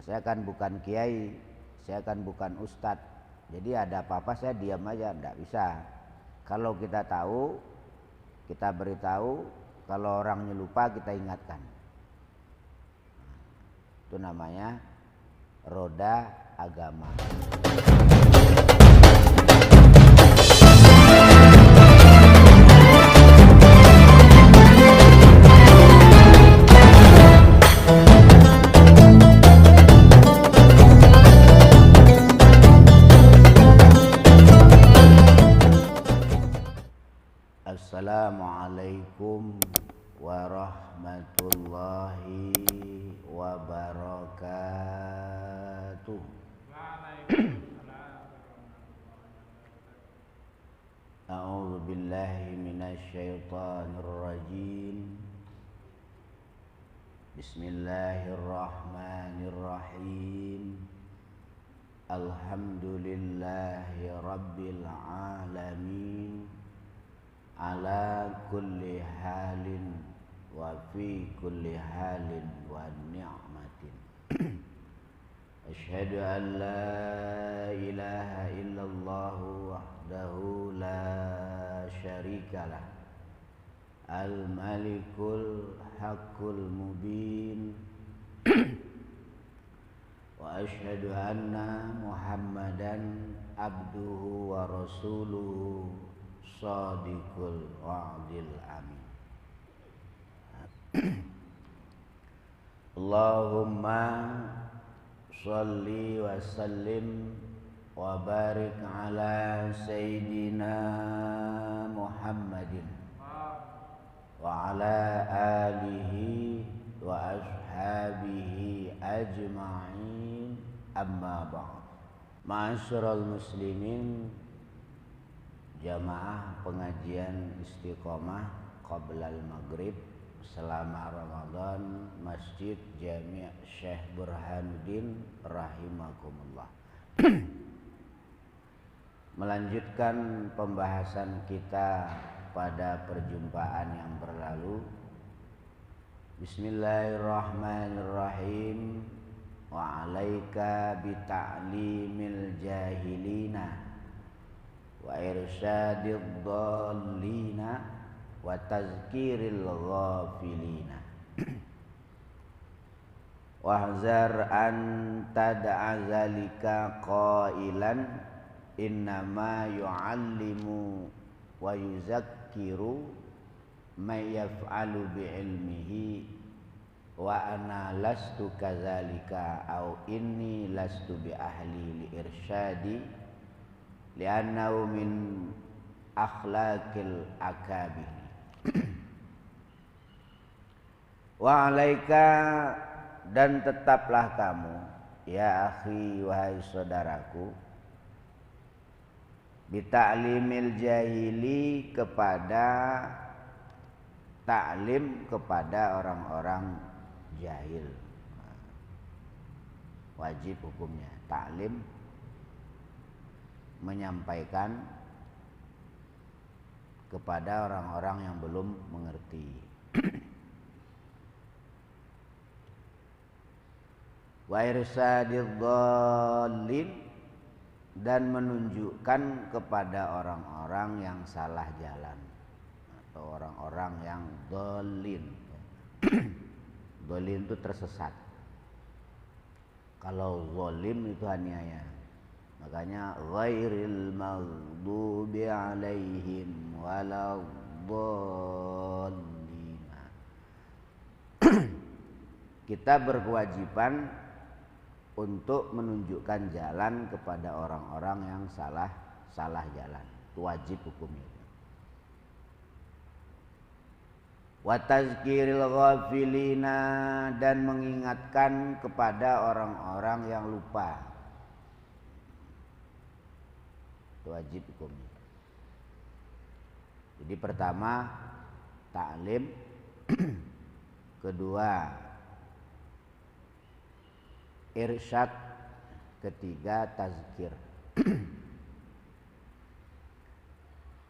Saya kan bukan kiai, saya kan bukan ustadz. Jadi ada apa-apa saya diam aja, enggak bisa. Kalau kita tahu, kita beritahu. Kalau orangnya lupa, kita ingatkan. Itu namanya roda agama. Assalamualaikum warahmatullahi wabarakatuh. A'udzu billahi minasy syaithanir rajim. Bismillahirrahmanirrahim. Alhamdulillahi rabbil alamin. Ala kulli halin wa fi kulli halin wa ni'matin. Asyhadu an la ilaha illallah wahdahu la syarikalah, al-malikul haqqul mubin. Wa asyhadu anna Muhammadan abduhu wa rasuluhu Shadiqul wa'dil amin. Allahumma sholli wa sallim wa barik ala Sayyidina Muhammadin wa ala alihi wa ashabihi ajma'in, amma ba'd. Ma'asyiral muslimin, jamaah pengajian istiqomah qoblal maghrib selama Ramadan Masjid Jami' Syekh Burhanuddin rahimakumullah. Melanjutkan pembahasan kita pada perjumpaan yang berlalu. Bismillahirrahmanirrahim. Wa 'alaika bi ta'limil jahilina wa irsyadid dhallina wa tazkiril ghafilina. Wahzar an tad'a zalika qailan innama yu'allimu wa yuzakkiru may yaf'alu bi'ilmihi wa ana lastu kadzalika au inni lastu bi ahli li irsyadi li'annahu min akhlaqil akabir. Wa 'alaika, dan tetaplah kamu ya akhi, wahai saudaraku, bita'limil jahili, kepada taklim kepada orang-orang jahil. Wajib hukumnya taklim, menyampaikan kepada orang-orang yang belum mengerti. Wa irsadid dhallin, dan menunjukkan kepada orang-orang yang salah jalan atau orang-orang yang dhalin. Dhalin itu tersesat. Kalau zalim itu aniaya. Makanya ghairil maghdubi alaihim waladdallin. Kita berkewajiban untuk menunjukkan jalan kepada orang-orang yang salah jalan. Itu wajib hukumnya. Wa tazkiril ghafilina, dan mengingatkan kepada orang-orang yang lupa. Itu wajib hukumnya. Jadi pertama taklim, kedua irsyad, ketiga tazkir.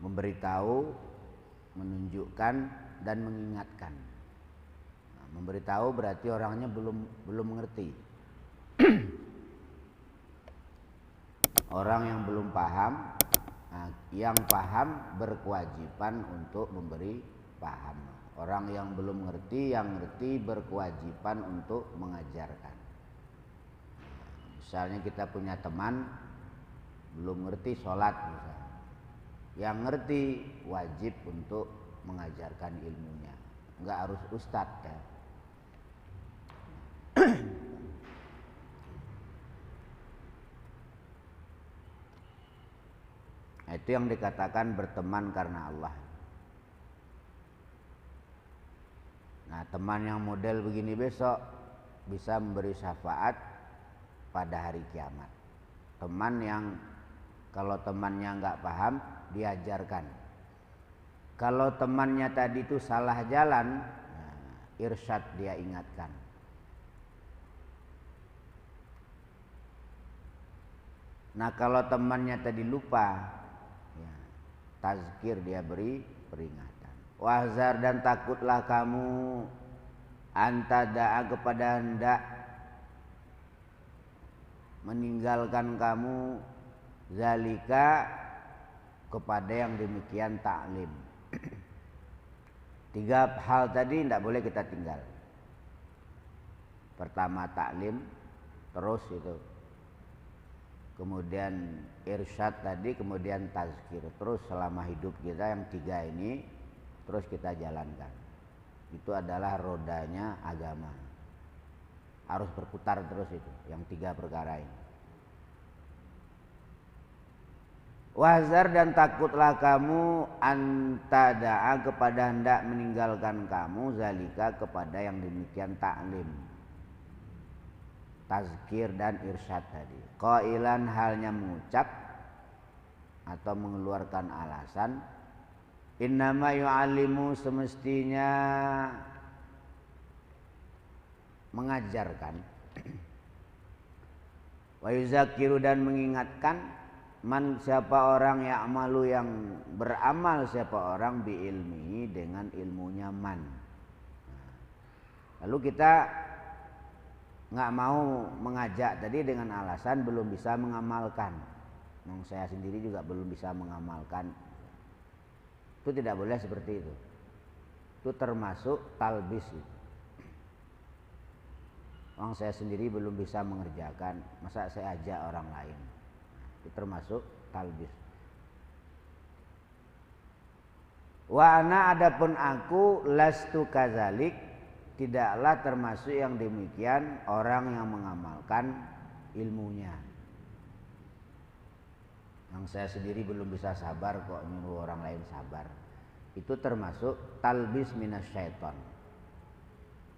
Memberitahu, menunjukkan, dan mengingatkan. Nah, memberitahu berarti orangnya belum mengerti. Orang yang belum paham, nah, yang paham berkewajiban untuk memberi paham. Orang yang belum ngerti, yang ngerti berkewajiban untuk mengajarkan. Misalnya kita punya teman belum ngerti sholat misalnya. Yang ngerti wajib untuk mengajarkan ilmunya. Enggak harus ustadz ya. Itu yang dikatakan berteman karena Allah. Nah, teman yang model begini besok bisa memberi syafaat pada hari kiamat. Teman yang kalau temannya nggak paham diajarkan. Kalau temannya tadi itu salah jalan, nah, irsyad dia ingatkan. Nah, kalau temannya tadi lupa, ya, tazkir dia beri peringatan. Wahzar dan takutlah kamu antada'a kepada hendak meninggalkan kamu zalika kepada yang demikian taklim. 3 hal tadi tidak boleh kita tinggal. Pertama taklim, terus itu. Kemudian irsyad tadi, kemudian tazkir. Terus selama hidup kita yang 3 ini terus kita jalankan. Itu adalah rodanya agama. Harus berputar terus itu, yang 3 perkara ini. Wahzar dan takutlah kamu antada'a kepada hendak meninggalkan kamu zalika kepada yang demikian taklim, tazkir dan irsyad tadi. Qailan halnya mengucap atau mengeluarkan alasan, innama yu'allimu semestinya mengajarkan, wa yuzakiru dan mengingatkan, man siapa orang ya'malu yang beramal siapa orang bi ilmihi dengan ilmunya man. Lalu kita nggak mau mengajak tadi dengan alasan belum bisa mengamalkan. Saya sendiri juga belum bisa mengamalkan. Itu tidak boleh seperti itu. Itu termasuk talbis. Saya sendiri belum bisa mengerjakan, masa saya ajak orang lain? Itu termasuk talbis. Wa ana adapun aku lastu kazalik, tidaklah termasuk yang demikian orang yang mengamalkan ilmunya. Yang saya sendiri belum bisa sabar kok nyuruh orang lain sabar. Itu termasuk talbis minasyaiton.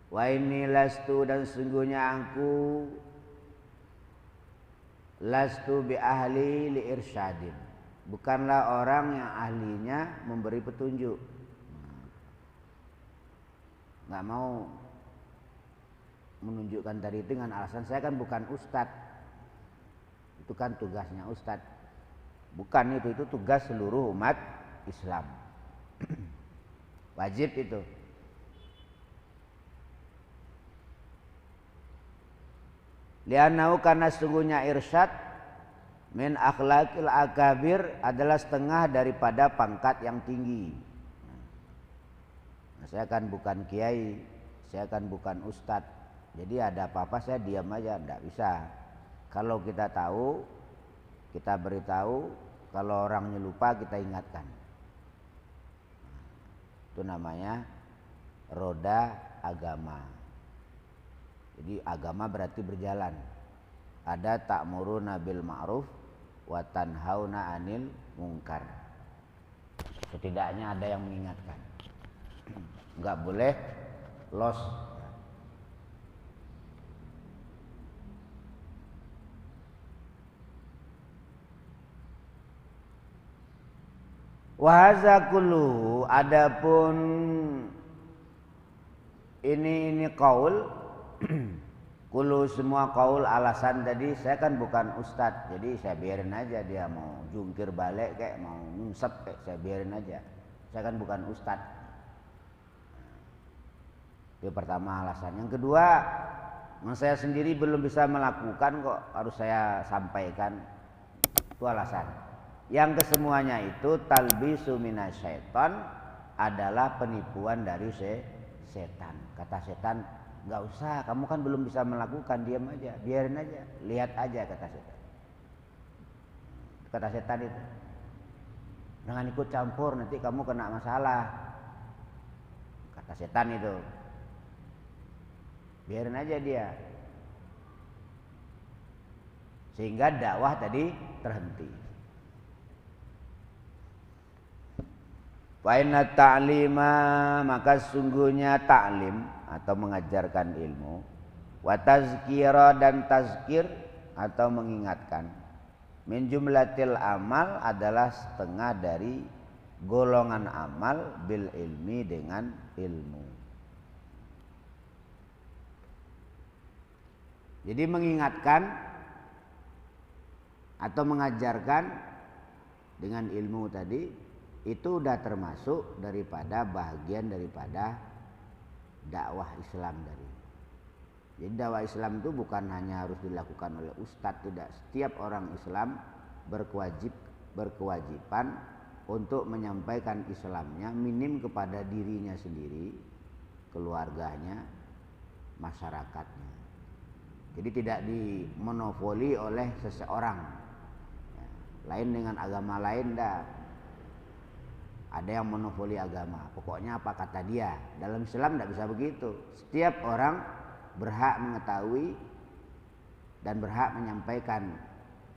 Wa inni lastu dan sungguhnya aku lastu bi ahli li irsyadin, bukanlah orang yang ahlinya memberi petunjuk. Nggak mau menunjukkan tadi dengan alasan saya kan bukan ustadz. Itu kan tugasnya ustadz. Bukan itu tugas seluruh umat Islam. Wajib itu. Li'annahu karena sesungguhnya irsyad min akhlaqil akabir adalah setengah daripada pangkat yang tinggi. Nah, saya kan bukan kiai, saya kan bukan ustadz. Jadi ada apa-apa saya diam aja, enggak bisa. Kalau kita tahu, kita beritahu, kalau orangnya lupa kita ingatkan. Itu namanya roda agama. Jadi agama berarti berjalan. Ada ta'muruna bil ma'ruf wa tanhauna 'anil munkar. Setidaknya ada yang mengingatkan. Enggak boleh los. Wa hadza kulluhu, adapun ini qaul kulu semua kaul alasan tadi, saya kan bukan ustadz, jadi saya biarin aja dia mau jungkir balik kayak mau ngusap kayak saya biarin aja. Saya kan bukan ustadz. Itu pertama alasan. Yang kedua, saya sendiri belum bisa melakukan kok harus saya sampaikan. Itu alasan. Yang kesemuanya itu talbisu minasyaiton adalah penipuan dari setan. Kata setan, nggak usah, kamu kan belum bisa melakukan, diam aja, biarin aja, lihat aja, kata setan. Kata setan itu, jangan ikut campur, nanti kamu kena masalah. Kata setan itu, biarin aja dia. Sehingga dakwah tadi terhenti. Fa inna ta'lima, maka sungguhnya ta'lim atau mengajarkan ilmu, wa tazkira dan tazkir atau mengingatkan, min jumlatil amal adalah setengah dari golongan amal bil ilmi dengan ilmu. Jadi mengingatkan atau mengajarkan dengan ilmu tadi itu sudah termasuk daripada bagian daripada dakwah Islam tadi. Jadi dakwah Islam itu bukan hanya harus dilakukan oleh ustadz, tidak. Setiap orang Islam berkewajiban untuk menyampaikan Islamnya minim kepada dirinya sendiri, keluarganya, masyarakatnya. Jadi tidak dimonopoli oleh seseorang. Ya, lain dengan agama lain dah. Ada yang monopoli agama, pokoknya apa kata dia. Dalam Islam tidak bisa begitu. Setiap orang berhak mengetahui dan berhak menyampaikan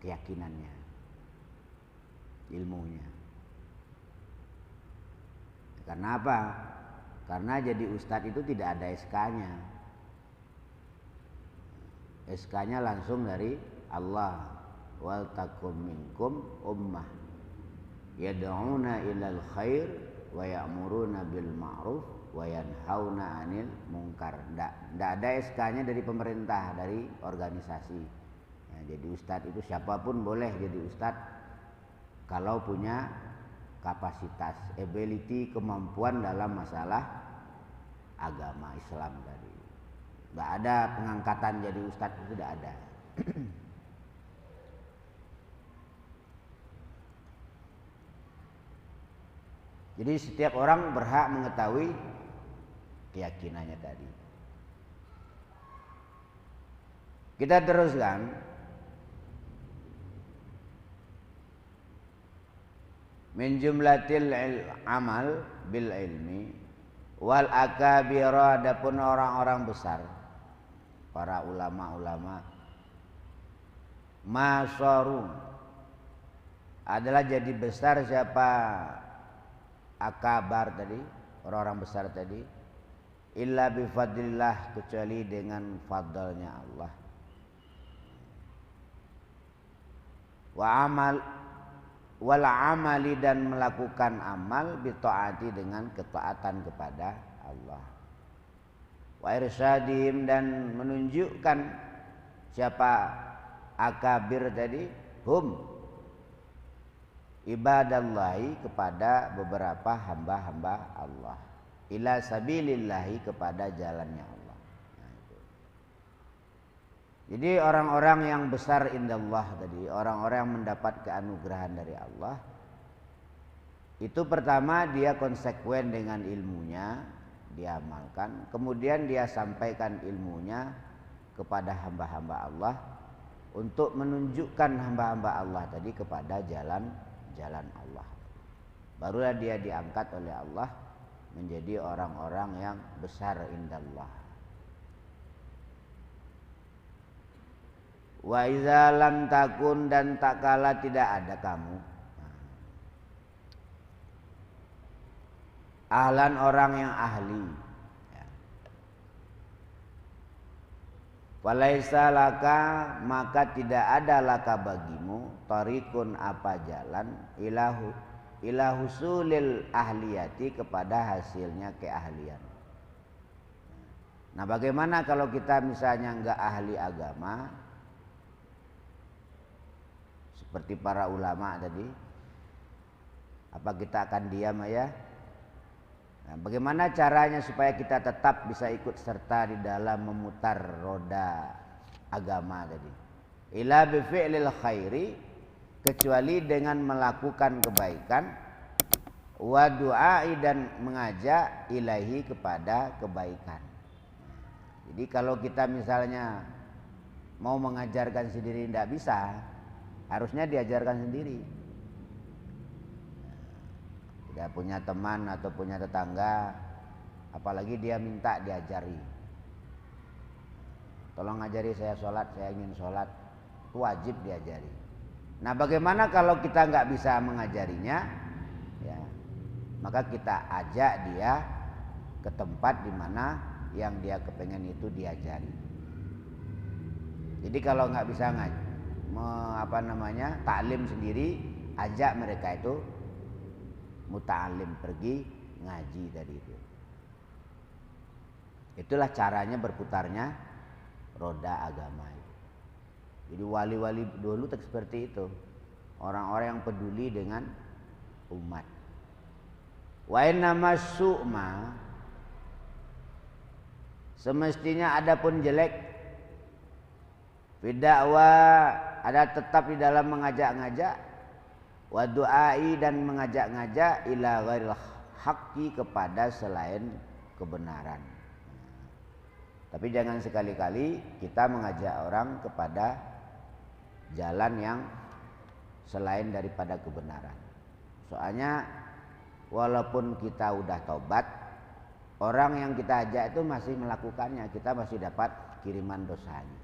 keyakinannya, ilmunya. Karena apa? Karena jadi ustadz itu tidak ada SK-nya. SK-nya langsung dari Allah. Wal takum minkum ummah yad'una ilal khair wa ya'muruna bil ma'ruf wa yanhauna 'anil munkar. Ndak ada SK-nya dari pemerintah, dari organisasi. Ya, jadi ustadz itu siapapun boleh jadi ustadz kalau punya kapasitas, ability, kemampuan dalam masalah agama Islam tadi. Nggak ada pengangkatan jadi ustadz, itu tidak ada. Jadi setiap orang berhak mengetahui keyakinannya tadi. Kita teruskan. Min jumlatil amal bil ilmi wal akabira, adapun orang-orang besar, para ulama-ulama, masyarun adalah jadi besar. Siapa? Akabar tadi, orang-orang besar tadi, illa bifadlillah, kecuali dengan fadlnya Allah. Wal amali, dan melakukan amal, bitaati, dengan ketaatan kepada Allah. Wa irsyadihim, dan menunjukkan siapa akabir tadi, hum ibadallahi, kepada beberapa hamba-hamba Allah, ila sabilillahi, kepada jalannya Allah. Nah, itu. Jadi orang-orang yang besar indallah tadi, orang-orang yang mendapat keanugerahan dari Allah, itu pertama dia konsekuen dengan ilmunya, dia amalkan, kemudian dia sampaikan ilmunya kepada hamba-hamba Allah untuk menunjukkan hamba-hamba Allah tadi kepada jalan Allah. Barulah dia diangkat oleh Allah menjadi orang-orang yang besar indallah. Wa iza lam takun, dan tak kala tidak ada kamu, ahlan, orang yang ahli, walaisa laka, maka tidak ada laka bagimu, tarikun, apa jalan, ila husulil ahliyati, kepada hasilnya keahlian. Nah, bagaimana kalau kita misalnya enggak ahli agama seperti para ulama tadi? Apa kita akan diam ya? Nah, bagaimana caranya supaya kita tetap bisa ikut serta di dalam memutar roda agama tadi? Ila bi fi'lil khairi, kecuali dengan melakukan kebaikan, wa du'ai dan mengajak ilahi kepada kebaikan. Jadi kalau kita misalnya mau mengajarkan sendiri tidak bisa, harusnya diajarkan sendiri. Tidak punya teman atau punya tetangga, apalagi dia minta diajari. Tolong ajari saya sholat, saya ingin sholat. Itu wajib diajari. Nah, bagaimana kalau kita nggak bisa mengajarinya? Ya, maka kita ajak dia ke tempat di mana yang dia kepengen itu diajari. Jadi kalau nggak bisa taklim sendiri, ajak mereka itu muta'alim, pergi ngaji dari itu. Itulah caranya berputarnya roda agama itu. Jadi wali-wali dulu seperti itu, orang-orang yang peduli dengan umat. Wa innama su'ma, semestinya adapun jelek, bid'wa ada tetap di dalam mengajak-ngajak, wa du'ai dan mengajak-ngajak ila ghairil haqqi kepada selain kebenaran. Tapi jangan sekali-kali kita mengajak orang kepada jalan yang selain daripada kebenaran. Soalnya walaupun kita udah taubat, orang yang kita ajak itu masih melakukannya, kita masih dapat kiriman dosanya.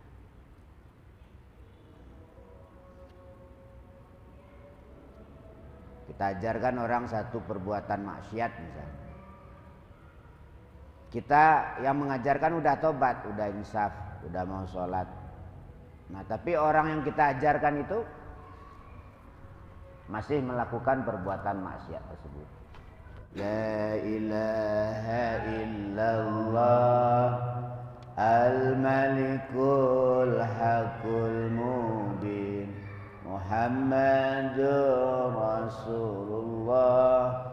Kita ajarkan orang satu perbuatan maksiat misalnya, kita yang mengajarkan udah tobat, udah insaf, udah mau sholat. Nah, tapi orang yang kita ajarkan itu masih melakukan perbuatan maksiat tersebut. La ilaha illallah al-malikul haqqul mubin Muhammadur Rasulullah